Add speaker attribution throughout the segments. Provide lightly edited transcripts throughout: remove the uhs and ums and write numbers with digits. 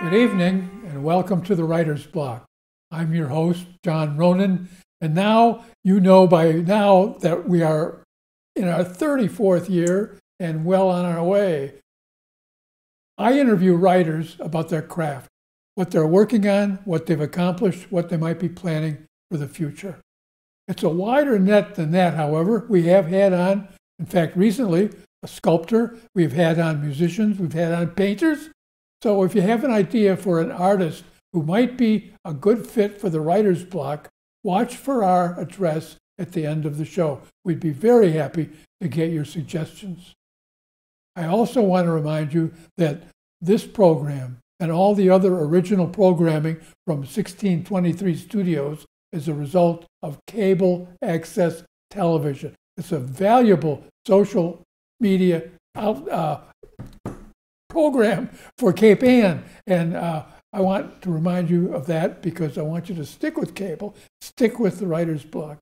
Speaker 1: Good evening and welcome to the Writer's Block. I'm your host, John Ronan, and now you know by now that we are in our 34th year and well on our way. I interview writers about their craft, what they're working on, what they've accomplished, what they might be planning for the future. It's a wider net than that, however. We have had on, in fact, recently, a sculptor. We've had on musicians. We've had on painters. So if you have an idea for an artist who might be a good fit for the Writer's Block, watch for our address at the end of the show. We'd be very happy to get your suggestions. I also want to remind you that this program and all the other original programming from 1623 Studios is a result of cable access television. It's a valuable social media program for Cape Ann, and I want to remind you of that because I want you to stick with cable, stick with the Writer's Block.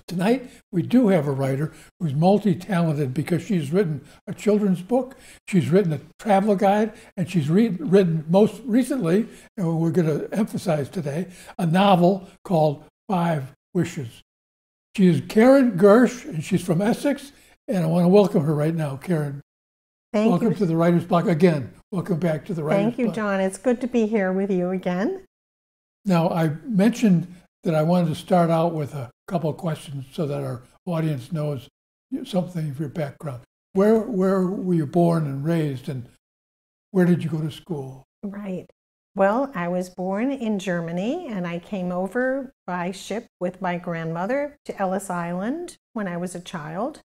Speaker 1: Tonight, we do have a writer who's multi-talented because she's written a children's book, she's written a travel guide, and she's written most recently, and we're going to emphasize today, a novel called 5 Wishes. She is Karin Gertsch, and she's from Essex, and I want to welcome her right now, Karin. Welcome to the Writer's Block again. Welcome back to the Writer's Block.
Speaker 2: Thank you, John. It's good to be here with you again.
Speaker 1: Now, I mentioned that I wanted to start out with a couple of questions so that our audience knows something of your background. Where were you born and raised, and where did you go to school?
Speaker 2: Right. Well, I was born in Germany, and I came over by ship with my grandmother to Ellis Island when I was a child.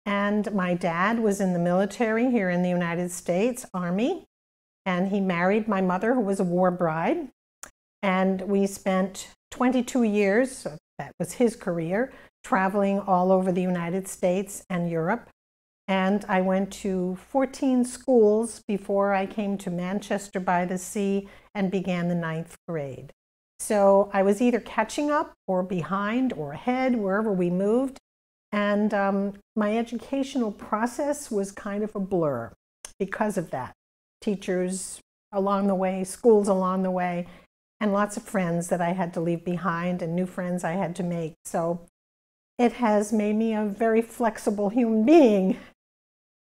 Speaker 2: And my dad was in the military here in the United States Army, and he married my mother, who was a war bride. And we spent 22 years, that was his career, traveling all over the United States and Europe. And I went to 14 schools before I came to Manchester by the Sea and began the 9th grade. So I was either catching up or behind or ahead wherever we moved. And my educational process was kind of a blur because of that. Teachers along the way, schools along the way, and lots of friends that I had to leave behind and new friends I had to make. So it has made me a very flexible human being.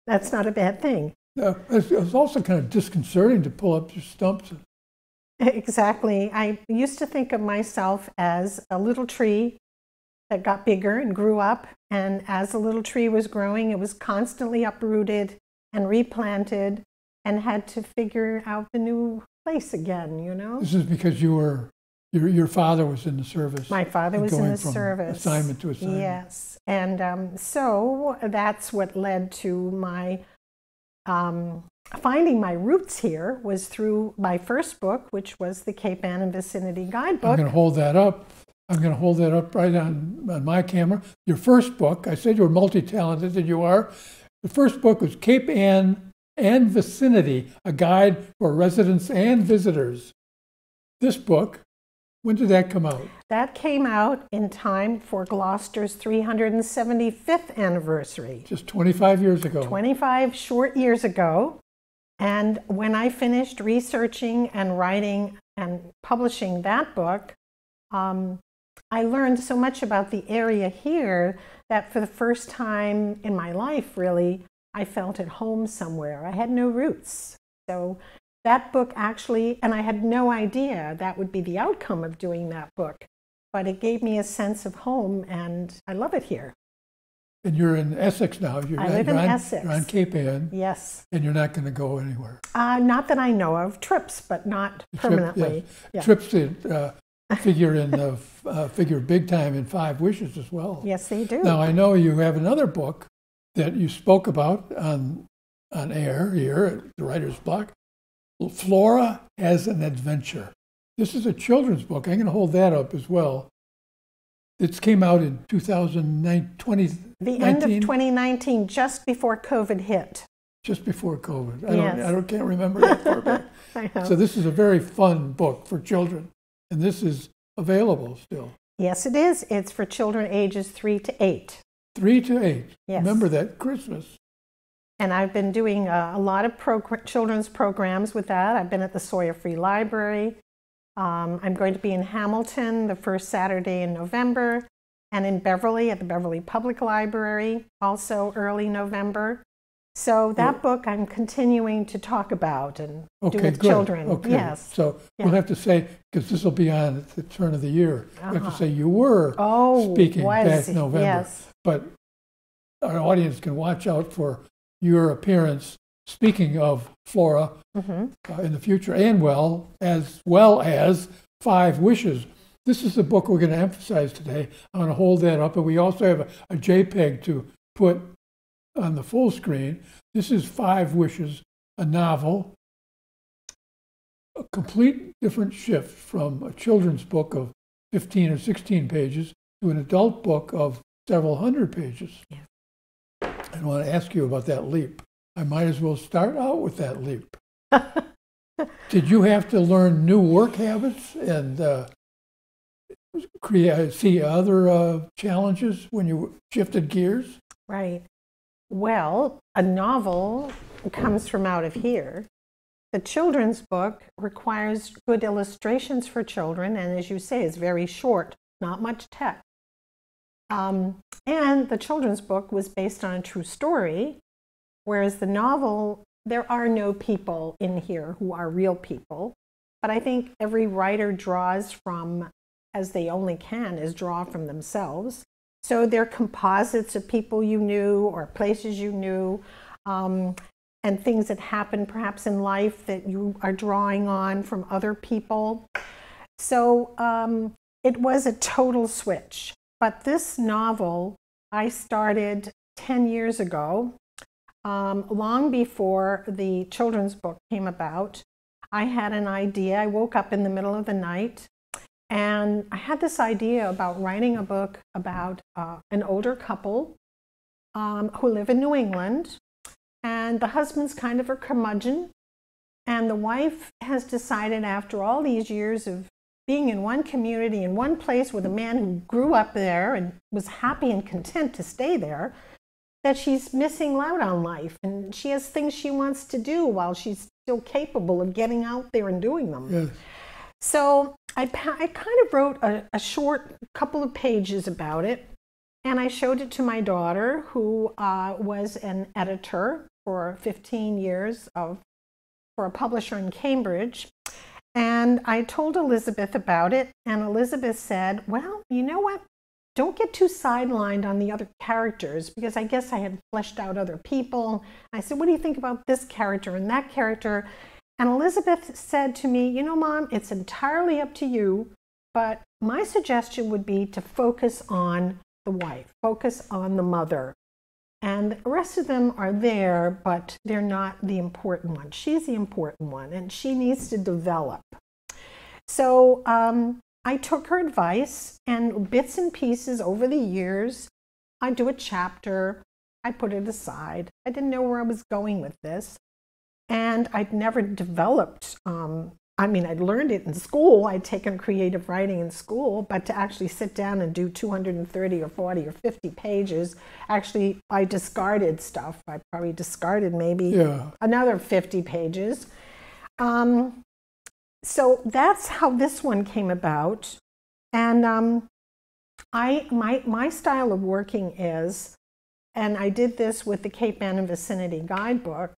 Speaker 2: That's not a bad thing.
Speaker 1: It's also kind of disconcerting to pull up your stumps.
Speaker 2: Exactly. I used to think of myself as a little tree that got bigger and grew up. And as the little tree was growing, it was constantly uprooted and replanted and had to figure out the new place again, you know?
Speaker 1: This is because your father was in the service.
Speaker 2: My father was in the service.
Speaker 1: Assignment to assignment.
Speaker 2: Yes. And so that's what led to my finding my roots here was through my first book, which was the Cape Ann and Vicinity Guidebook.
Speaker 1: I'm going to hold that up. I'm going to hold that up right on my camera. Your first book, I said you were multi-talented, and you are. The first book was Cape Ann and Vicinity, a guide for residents and visitors. This book, when did that come out?
Speaker 2: That came out in time for Gloucester's 375th anniversary.
Speaker 1: Just 25 years ago.
Speaker 2: 25 short years ago. And when I finished researching and writing and publishing that book, I learned so much about the area here that for the first time in my life, really, I felt at home somewhere. I had no roots. So that book actually, and I had no idea that would be the outcome of doing that book, but it gave me a sense of home, and I love it here.
Speaker 1: And you're in Essex now.
Speaker 2: I live in Essex.
Speaker 1: You're on Cape Ann.
Speaker 2: Yes.
Speaker 1: And you're not going to go anywhere.
Speaker 2: Not that I know of. Trips, but not permanently.
Speaker 1: Yes. Yeah. Trips to figure big time in 5 Wishes as well.
Speaker 2: Yes, they do.
Speaker 1: Now, I know you have another book that you spoke about on air here at the Writer's Block. Flora Has an Adventure. This is a children's book. I'm going to hold that up as well. It came out in 2019.
Speaker 2: The end of 2019, just before COVID hit.
Speaker 1: Just before COVID.
Speaker 2: I
Speaker 1: can't remember that far back.
Speaker 2: I know.
Speaker 1: So this is a very fun book for children, and this is available still.
Speaker 2: Yes, it is. It's for children ages 3 to 8.
Speaker 1: 3 to 8.
Speaker 2: Yes.
Speaker 1: Remember that Christmas.
Speaker 2: And I've been doing a lot of children's programs with that. I've been at the Sawyer Free Library. I'm going to be in Hamilton the first Saturday in November, and in Beverly at the Beverly Public Library, also early November. So that book I'm continuing to talk about and do with children.
Speaker 1: Okay.
Speaker 2: Yes.
Speaker 1: So we'll have to say, because this will be on at the turn of the year, we have to say you were speaking back in November.
Speaker 2: Yes.
Speaker 1: But our audience can watch out for your appearance speaking of Flora in the future, and as well as 5 Wishes. This is the book we're going to emphasize today. I'm going to hold that up, and we also have a JPEG to put on the full screen. This is 5 Wishes, a novel, a complete different shift from a children's book of 15 or 16 pages to an adult book of several hundred pages. Yeah. I want to ask you about that leap. I might as well start out with that leap. Did you have to learn new work habits and see other challenges when you shifted gears?
Speaker 2: Right. Well, a novel comes from out of here. The children's book requires good illustrations for children, and as you say, is very short, not much text. And the children's book was based on a true story, whereas the novel, there are no people in here who are real people. But I think every writer draws from, as they only can, is draw from themselves. So they're composites of people you knew or places you knew, and things that happened perhaps in life that you are drawing on from other people. So it was a total switch. But this novel I started 10 years ago, long before the children's book came about. I had an idea. I woke up in the middle of the night, and I had this idea about writing a book about an older couple who live in New England, and the husband's kind of a curmudgeon, and the wife has decided after all these years of being in one community, in one place with a man who grew up there and was happy and content to stay there, that she's missing out on life, and she has things she wants to do while she's still capable of getting out there and doing them. Yes. So I kind of wrote a short couple of pages about it, and I showed it to my daughter, who was an editor for 15 years for a publisher in Cambridge. And I told Elizabeth about it, and Elizabeth said, well, you know what? Don't get too sidelined on the other characters, because I guess I had fleshed out other people. I said, what do you think about this character and that character? And Elizabeth said to me, you know, Mom, it's entirely up to you, but my suggestion would be to focus on the wife, focus on the mother. And the rest of them are there, but they're not the important one. She's the important one, and she needs to develop. So I took her advice, and bits and pieces over the years, I do a chapter, I put it aside. I didn't know where I was going with this. And I'd never developed, I'd learned it in school. I'd taken creative writing in school, but to actually sit down and do 230 or 40 or 50 pages, actually, I discarded stuff. I probably discarded maybe another 50 pages. So that's how this one came about. And my style of working is, and I did this with the Cape Ann and Vicinity Guidebook,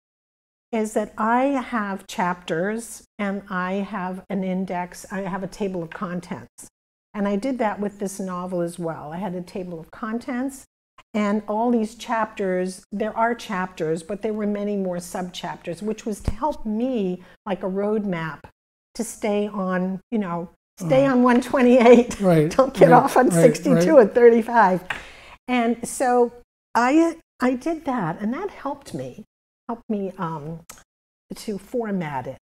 Speaker 2: is that I have chapters and I have an index, I have a table of contents. And I did that with this novel as well. I had a table of contents, and all these chapters, there are chapters, but there were many more sub-chapters, which was to help me like a roadmap to stay on, stay on 128, don't get off on 62 and 35. And so I did that, and that helped me to format it,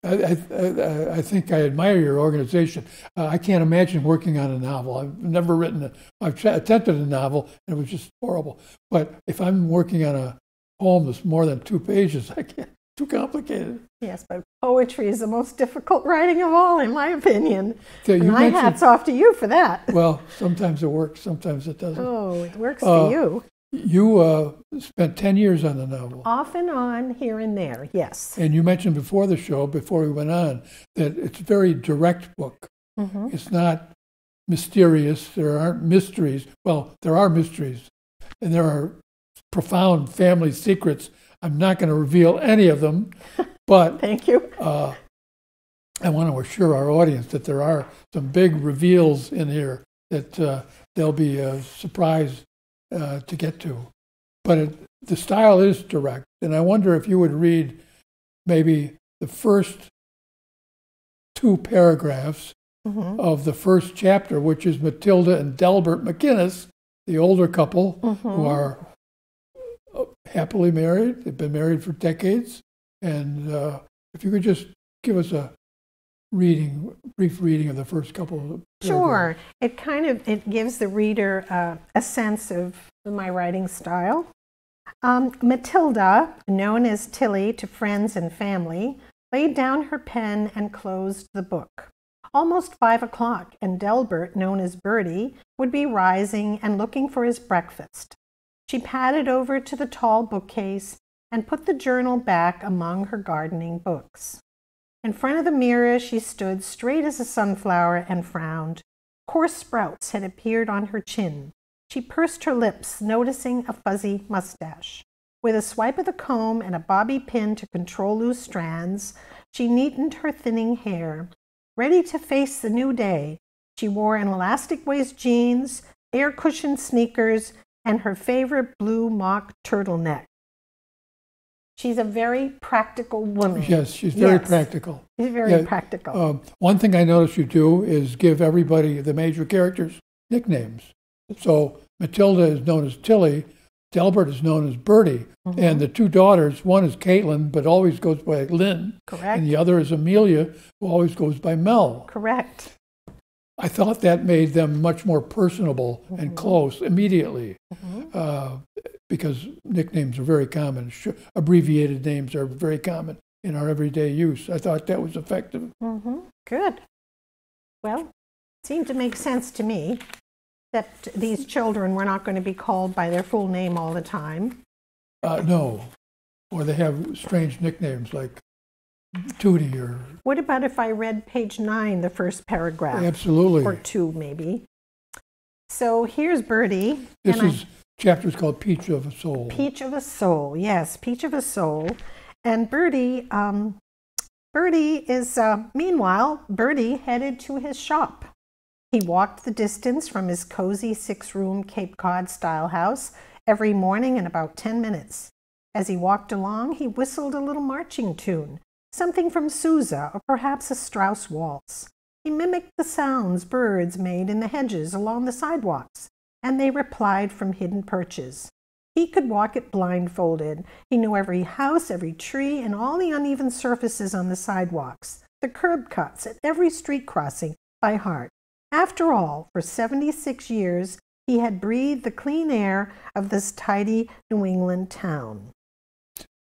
Speaker 1: I think I admire your organization. I can't imagine working on a novel. I've never written I've attempted a novel, and it was just horrible. But if I'm working on a poem that's more than 2 pages, I can't. Too complicated.
Speaker 2: Yes, but poetry is the most difficult writing of all, in my opinion.
Speaker 1: So
Speaker 2: and my hat's off to you for that.
Speaker 1: Well, sometimes it works, sometimes it doesn't.
Speaker 2: Oh, it works for you.
Speaker 1: You spent 10 years on the novel.
Speaker 2: Off and on, here and there, yes.
Speaker 1: And you mentioned before the show, before we went on, that it's a very direct book.
Speaker 2: Mm-hmm.
Speaker 1: It's not mysterious. There aren't mysteries. Well, there are mysteries, and there are profound family secrets. I'm not going to reveal any of them, but
Speaker 2: thank you.
Speaker 1: I want to assure our audience that there are some big reveals in here that they'll be surprised to get to. But the style is direct, and I wonder if you would read maybe the first 2 paragraphs
Speaker 2: Mm-hmm.
Speaker 1: of the first chapter, which is Matilda and Delbert McInnes, the older couple
Speaker 2: Mm-hmm.
Speaker 1: who are happily married. They've been married for decades. And if you could just give us a brief reading of the first couple of
Speaker 2: Sure. It gives the reader a sense of my writing style. Matilda, known as Tilly to friends and family, laid down her pen and closed the book. Almost 5 o'clock, and Delbert, known as Bertie, would be rising and looking for his breakfast. She padded over to the tall bookcase and put the journal back among her gardening books. In front of the mirror, she stood straight as a sunflower and frowned. Coarse sprouts had appeared on her chin. She pursed her lips, noticing a fuzzy mustache. With a swipe of the comb and a bobby pin to control loose strands, she neatened her thinning hair. Ready to face the new day, she wore an elastic waist jeans, air-cushioned sneakers, and her favorite blue mock turtleneck. She's a very practical woman.
Speaker 1: Yes, she's very practical.
Speaker 2: She's very practical.
Speaker 1: One thing I noticed you do is give everybody, the major characters, nicknames. So Matilda is known as Tilly, Delbert is known as Bertie,
Speaker 2: Mm-hmm.
Speaker 1: and the 2 daughters, one is Caitlin, but always goes by Lynn.
Speaker 2: Correct.
Speaker 1: And the other is Amelia, who always goes by Mel.
Speaker 2: Correct.
Speaker 1: I thought that made them much more personable
Speaker 2: Mm-hmm.
Speaker 1: and close immediately,
Speaker 2: Mm-hmm.
Speaker 1: because nicknames are very common. Abbreviated names are very common in our everyday use. I thought that was effective.
Speaker 2: Mm-hmm. Good. Well, it seemed to make sense to me that these children were not going to be called by their full name all the time.
Speaker 1: No, or they have strange nicknames like Tootie or...
Speaker 2: What about if I read page 9, the first paragraph?
Speaker 1: Absolutely.
Speaker 2: Or 2, maybe. So here's Bertie.
Speaker 1: This chapter's called Peach of a Soul.
Speaker 2: Peach of a Soul, yes, Peach of a Soul. And Bertie is, meanwhile, Bertie headed to his shop. He walked the distance from his cozy 6-room Cape Cod-style house every morning in about 10 minutes. As he walked along, he whistled a little marching tune, something from Sousa or perhaps a Strauss waltz. He mimicked the sounds birds made in the hedges along the sidewalks, and they replied from hidden perches. He could walk it blindfolded. He knew every house, every tree, and all the uneven surfaces on the sidewalks, the curb cuts at every street crossing by heart. After all, for 76 years, he had breathed the clean air of this tidy New England town.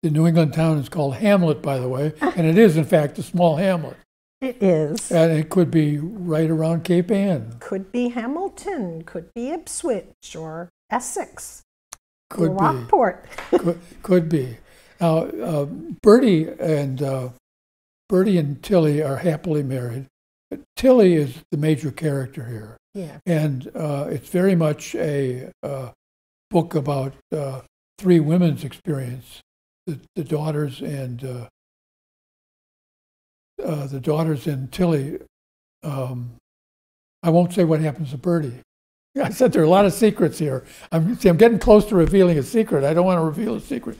Speaker 1: The New England town is called Hamlet, by the way, and it is, in fact, a small hamlet.
Speaker 2: It is.
Speaker 1: And it could be right around Cape Ann.
Speaker 2: Could be Hamilton, could be Ipswich or Essex.
Speaker 1: Could
Speaker 2: or Rockport.
Speaker 1: Could be. Now, Bertie and Tilly are happily married. Tilly is the major character here.
Speaker 2: Yeah.
Speaker 1: And it's very much a book about 3 women's experience, the daughters and Tilly. I won't say what happens to Bertie. I said there are a lot of secrets here. I'm getting close to revealing a secret. I don't want to reveal a secret.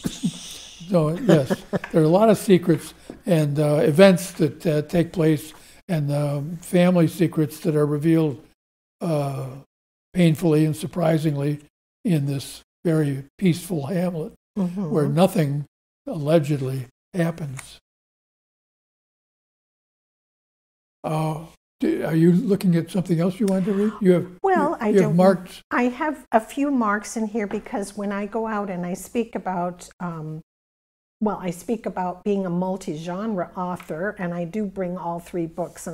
Speaker 1: So yes, there are a lot of secrets and events that take place, and family secrets that are revealed painfully and surprisingly in this very peaceful hamlet,
Speaker 2: Mm-hmm.
Speaker 1: where nothing allegedly happens. Are you looking at something else you wanted to read? You have,
Speaker 2: well,
Speaker 1: you have marked.
Speaker 2: I have a few marks in here because when I go out and I speak about well, I speak about being a multi-genre author, and I do bring all three books,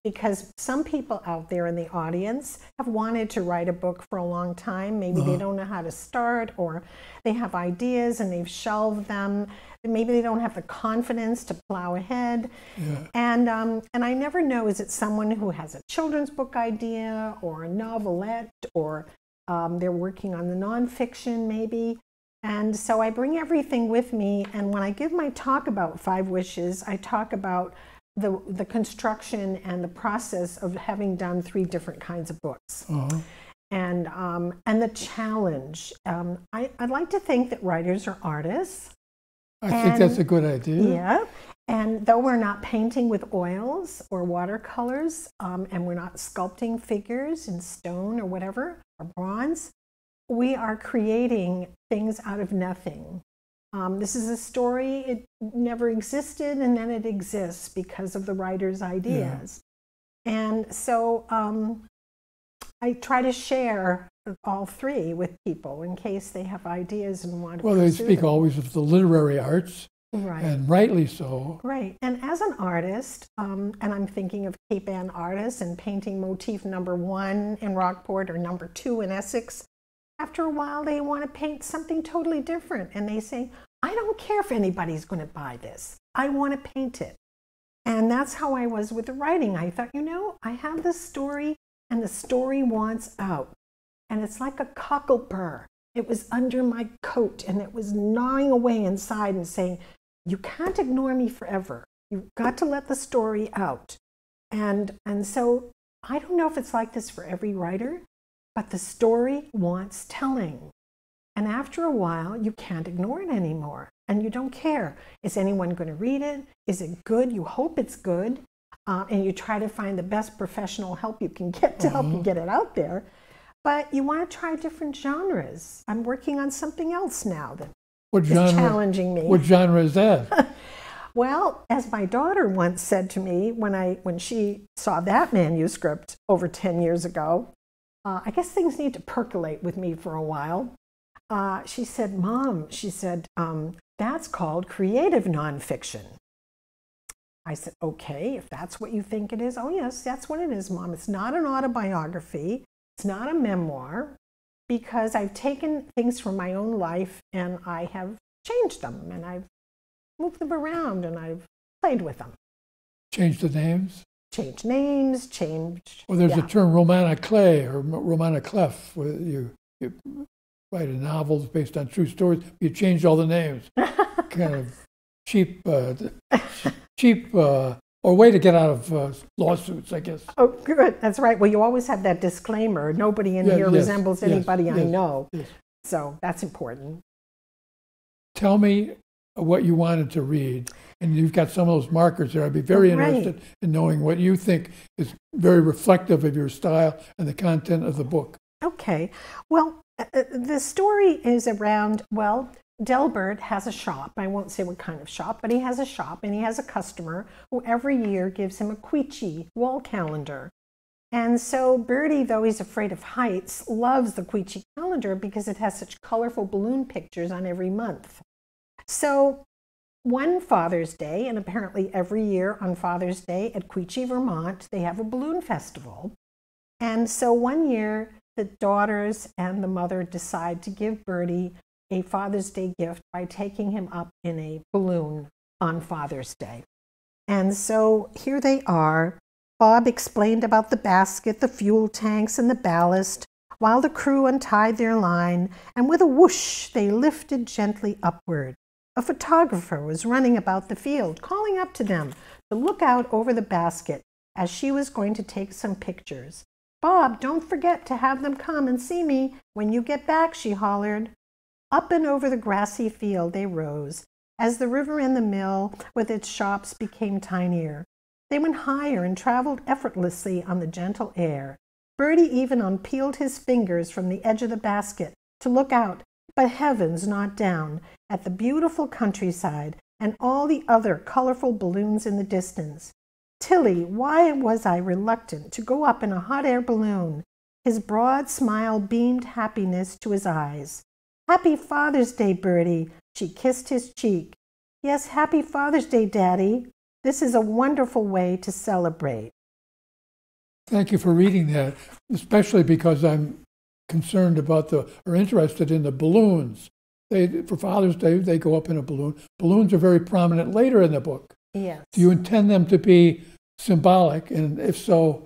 Speaker 2: because some people out there in the audience have wanted to write a book for a long time. Maybe they don't know how to start, or they have ideas and they've shelved them. Maybe they don't have the confidence to plow ahead.
Speaker 1: Yeah.
Speaker 2: And I never know, is it someone who has a children's book idea or a novelette, or they're working on the nonfiction maybe. And so I bring everything with me, and when I give my talk about 5 Wishes, I talk about the construction and the process of having done 3 different kinds of books. And the challenge. I'd like to think that writers are artists.
Speaker 1: I think that's a good idea.
Speaker 2: Yeah, and though we're not painting with oils or watercolors, and we're not sculpting figures in stone or whatever, or bronze, we are creating things out of nothing. This is a story, it never existed, and then it exists because of the writer's ideas. Yeah. And so I try to share all 3 with people in case they have ideas and want to pursue
Speaker 1: they speak
Speaker 2: them.
Speaker 1: Always of the literary arts,
Speaker 2: right,
Speaker 1: and rightly so.
Speaker 2: Right, and as an artist, and I'm thinking of Cape Ann artists and painting motif number 1 in Rockport or number 2 in Essex, after a while they want to paint something totally different, and they say, I don't care if anybody's going to buy this, I want to paint it. And that's how I was with the writing. I thought, I have this story, and the story wants out. And it's like a cocklepur. It was under my coat, and it was gnawing away inside and saying, you can't ignore me forever. You've got to let the story out. And so I don't know if it's like this for every writer, but the story wants telling. And after a while, you can't ignore it anymore. And you don't care. Is anyone going to read it? Is it good? You hope it's good. And you try to find the best professional help you can get to help you get it out there. But you want to try different genres. I'm working on something else now that is challenging me.
Speaker 1: What genre is that?
Speaker 2: Well, as my daughter once said to me when she saw that manuscript over 10 years ago, I guess things need to percolate with me for a while. She said, Mom, that's called creative nonfiction. I said, okay, if that's what you think it is. Oh, yes, that's what it is, Mom. It's not an autobiography. It's not a memoir, because I've taken things from my own life and I have changed them, and I've moved them around, and I've played with them.
Speaker 1: Changed the names?
Speaker 2: Changed names, changed...
Speaker 1: Well, there's a term, romaniclé or romaniclef, where you write a novel based on true stories. You change all the names. Kind of cheap or way to get out of lawsuits, I guess.
Speaker 2: Oh, good. That's right. Well, you always have that disclaimer. Nobody in here resembles anybody I know. Yes. So that's important.
Speaker 1: Tell me what you wanted to read. And you've got some of those markers there. I'd be very interested in knowing what you think is very reflective of your style and the content of the book.
Speaker 2: Okay. Well, the story is around, Delbert has a shop. I won't say what kind of shop, but he has a shop, and he has a customer who every year gives him a Queechee wall calendar. And so Bertie, though he's afraid of heights, loves the Queechee calendar because it has such colorful balloon pictures on every month. So one Father's Day, and apparently every year on Father's Day at Queechee, Vermont, they have a balloon festival. And so one year, the daughters and the mother decide to give Bertie a Father's Day gift by taking him up in a balloon on Father's Day. And so here they are. Bob explained about the basket, the fuel tanks, and the ballast, while the crew untied their line, and with a whoosh, they lifted gently upward. A photographer was running about the field, calling up to them to look out over the basket as she was going to take some pictures. Bob, don't forget to have them come and see me when you get back, she hollered. Up and over the grassy field they rose, as the river and the mill with its shops became tinier. They went higher and traveled effortlessly on the gentle air. Bertie even unpeeled his fingers from the edge of the basket to look out, but heavens not down, at the beautiful countryside and all the other colorful balloons in the distance. Tilly, why was I reluctant to go up in a hot air balloon? His broad smile beamed happiness to his eyes. Happy Father's Day, Bertie. She kissed his cheek. Yes, happy Father's Day, Daddy. This is a wonderful way to celebrate.
Speaker 1: Thank you for reading that, especially because I'm concerned about or interested in the balloons. For Father's Day, they go up in a balloon. Balloons are very prominent later in the book.
Speaker 2: Yes.
Speaker 1: Do you intend them to be symbolic, and if so,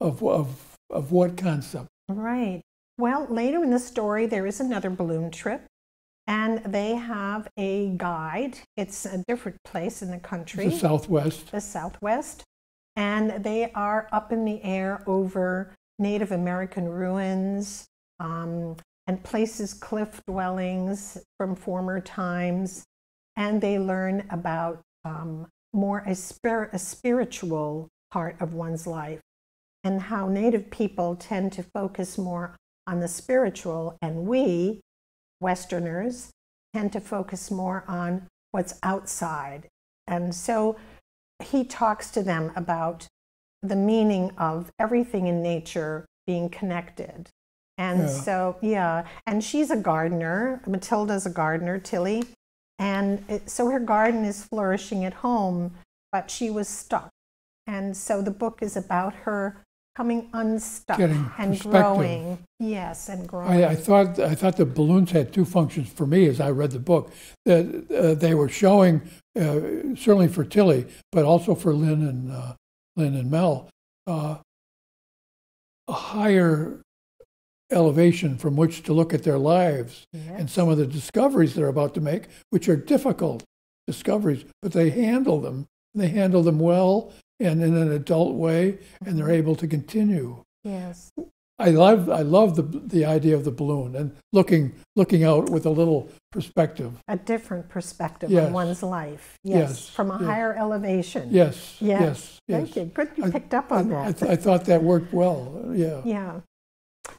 Speaker 1: of what concept?
Speaker 2: Right. Well, later in the story, there is another balloon trip, and they have a guide. It's a different place in the country.
Speaker 1: The Southwest.
Speaker 2: The Southwest. And they are up in the air over Native American ruins, and places, cliff dwellings from former times. And they learn about more a spiritual part of one's life, and how Native people tend to focus more on the spiritual, and we, Westerners, tend to focus more on what's outside. And so he talks to them about the meaning of everything in nature being connected. And so, and she's a gardener. Matilda's a gardener, Tilly. And so her garden is flourishing at home, but she was stuck. And so the book is about her coming unstuck and growing. Yes, and growing.
Speaker 1: I thought the balloons had two functions for me as I read the book. That they were showing, certainly for Tilly, but also for Lynn and Mel, a higher elevation from which to look at their lives, and some of the discoveries they're about to make, which are difficult discoveries, but they handle them. They handle them well and in an adult way, and they're able to continue.
Speaker 2: Yes.
Speaker 1: I love the idea of the balloon and looking out with a little perspective.
Speaker 2: A different perspective on one's life. Yes. From a higher elevation.
Speaker 1: Yes.
Speaker 2: Thank you. Good you picked up on that.
Speaker 1: I thought that worked well.
Speaker 2: Yeah.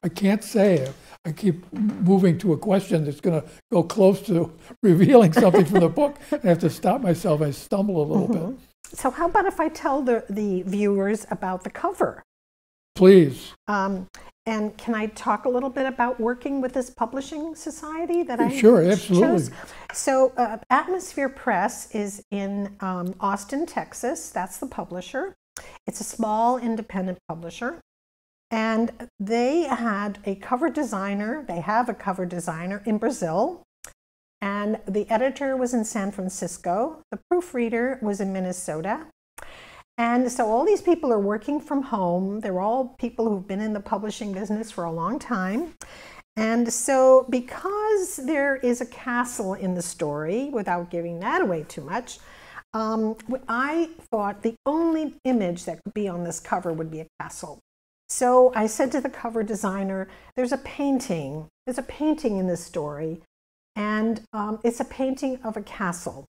Speaker 1: I can't say. I keep moving to a question that's going to go close to revealing something from the book. I have to stop myself. I stumble a little bit.
Speaker 2: So how about if I tell the viewers about the cover?
Speaker 1: Please.
Speaker 2: And can I talk a little bit about working with this publishing society that I
Speaker 1: Sure, absolutely.
Speaker 2: chose? So Atmosphere Press is in Austin, Texas. That's the publisher. It's a small independent publisher. And they had a cover designer. They have a cover designer in Brazil. And the editor was in San Francisco. The proofreader was in Minnesota. And so all these people are working from home. They're all people who've been in the publishing business for a long time. And so because there is a castle in the story, without giving that away too much, I thought the only image that could be on this cover would be a castle. So I said to the cover designer, there's a painting in this story, and it's a painting of a castle.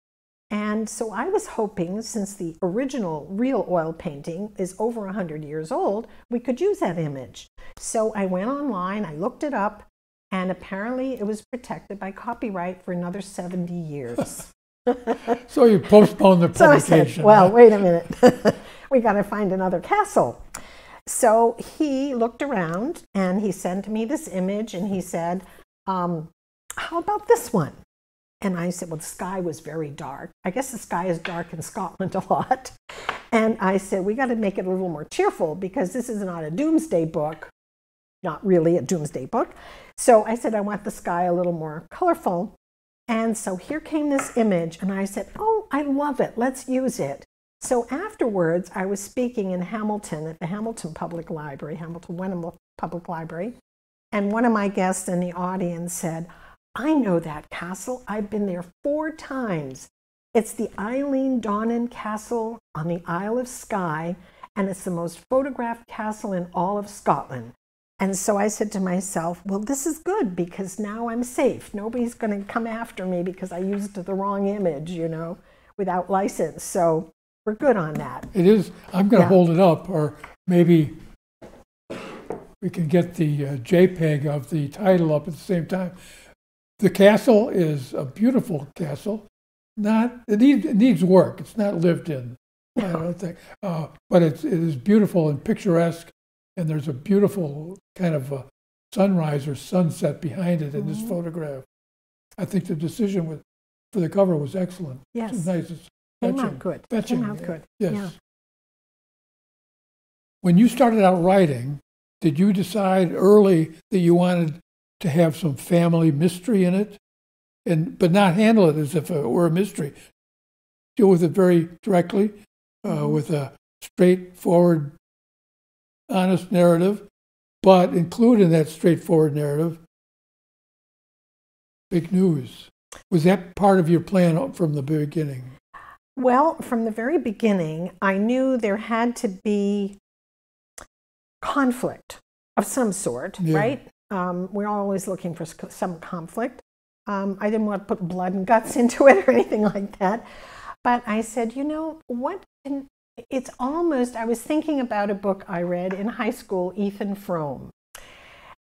Speaker 2: And so I was hoping, since the original real oil painting is over 100 years old, we could use that image. So I went online, I looked it up, and apparently it was protected by copyright for another 70 years.
Speaker 1: So you postponed the publication.
Speaker 2: So I said, well, wait a minute. We got to find another castle. So he looked around and he sent me this image and he said, how about this one? And I said, well, the sky was very dark. I guess the sky is dark in Scotland a lot. And I said, we got to make it a little more cheerful because this is not a doomsday book, not really a doomsday book. So I said, I want the sky a little more colorful. And so here came this image and I said, oh, I love it. Let's use it. So afterwards, I was speaking in Hamilton at the Hamilton Public Library, Hamilton Wenham Public Library, and one of my guests in the audience said, I know that castle. I've been there 4 times. It's the Eileen Donnan Castle on the Isle of Skye, and it's the most photographed castle in all of Scotland. And so I said to myself, well, this is good because now I'm safe. Nobody's going to come after me because I used the wrong image, without license. So we're good on that.
Speaker 1: It is. I'm going to hold it up, or maybe we can get the JPEG of the title up at the same time. The castle is a beautiful castle. It needs work. It's not lived in, I don't think. But it is beautiful and picturesque, and there's a beautiful kind of sunrise or sunset behind it in this photograph. I think the decision for for the cover was excellent.
Speaker 2: Yes.
Speaker 1: It's nice. It's
Speaker 2: Came out good.
Speaker 1: Fetching,
Speaker 2: Came out good.
Speaker 1: Yes.
Speaker 2: Yeah.
Speaker 1: When you started out writing, did you decide early that you wanted to have some family mystery in it, but not handle it as if it were a mystery? Deal with it very directly, with a straightforward, honest narrative, but include in that straightforward narrative big news. Was that part of your plan from the beginning?
Speaker 2: Well, from the very beginning, I knew there had to be conflict of some sort, right? We're always looking for some conflict. I didn't want to put blood and guts into it or anything like that. But I said, you know, it's almost, I was thinking about a book I read in high school, Ethan Frome.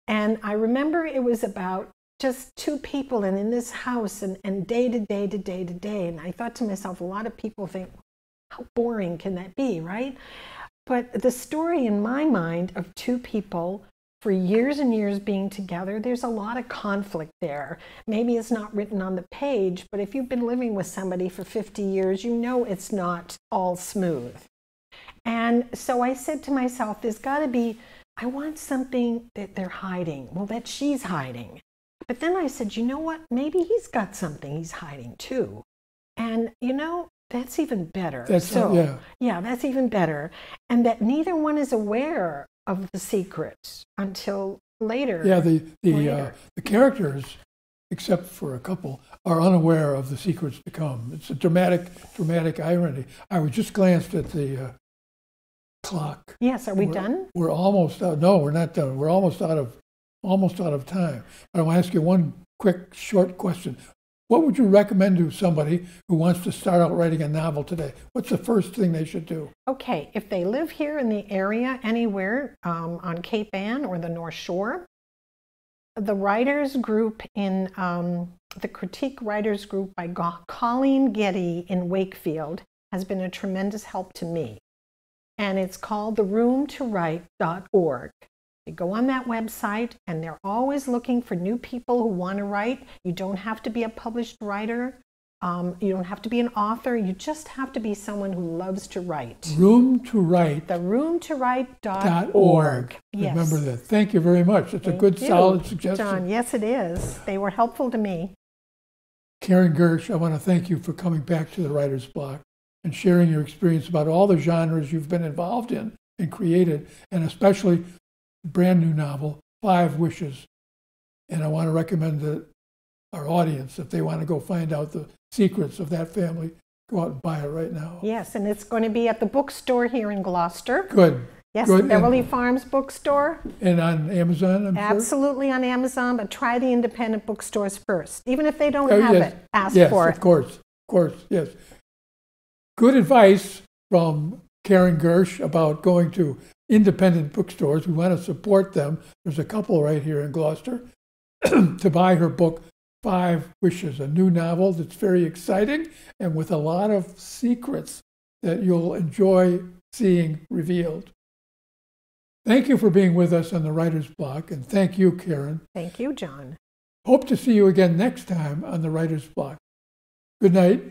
Speaker 2: And I remember it was about just two people and in this house and day to day to day to day. And I thought to myself, a lot of people think, how boring can that be, right? But the story in my mind of two people for years and years being together, there's a lot of conflict there. Maybe it's not written on the page, but if you've been living with somebody for 50 years, you know it's not all smooth. And so I said to myself, there's got to be, I want something that they're hiding, well, that she's hiding. But then I said, you know what, maybe he's got something he's hiding too. And, you know, that's even better. Yeah, that's even better. And that neither one is aware of the secrets until later. Yeah,
Speaker 1: the characters, except for a couple, are unaware of the secrets to come. It's a dramatic irony. I was just glanced at the clock.
Speaker 2: Yes, are we done?
Speaker 1: We're almost out. No, we're not done. We're almost out of time. But I want to ask you one quick, short question. What would you recommend to somebody who wants to start out writing a novel today? What's the first thing they should do? Okay,
Speaker 2: if they live here in the area, anywhere on Cape Ann or the North Shore, the writers group in the Critique Writers Group by Colleen Getty in Wakefield has been a tremendous help to me. And it's called theroomtowrite.org. You go on that website, and they're always looking for new people who want to write. You don't have to be a published writer. You don't have to be an author. You just have to be someone who loves to write.
Speaker 1: Room to Write.
Speaker 2: Theroomtowrite.org.
Speaker 1: Yes. Remember that. Thank you very much. It's a good, solid suggestion.
Speaker 2: John, yes, it is. They were helpful to me.
Speaker 1: Karin Gertsch, I want to thank you for coming back to the Writer's Block and sharing your experience about all the genres you've been involved in and created, and especially brand new novel, 5 Wishes. And I want to recommend that our audience, if they want to go find out the secrets of that family, go out and buy it right now.
Speaker 2: Yes, and it's going to be at the bookstore here in Gloucester.
Speaker 1: Good.
Speaker 2: Yes, the Beverly Farms bookstore.
Speaker 1: And on Amazon, I'm
Speaker 2: Absolutely on Amazon, but try the independent bookstores first. Even if they don't have it, ask for it.
Speaker 1: Yes, of course, yes. Good advice from Karin Gertsch about going to independent bookstores. We want to support them. There's a couple right here in Gloucester to buy her book, 5 Wishes, a new novel that's very exciting and with a lot of secrets that you'll enjoy seeing revealed. Thank you for being with us on the Writer's Block, and thank you, Karin.
Speaker 2: Thank you, John.
Speaker 1: Hope to see you again next time on the Writer's Block. Good night.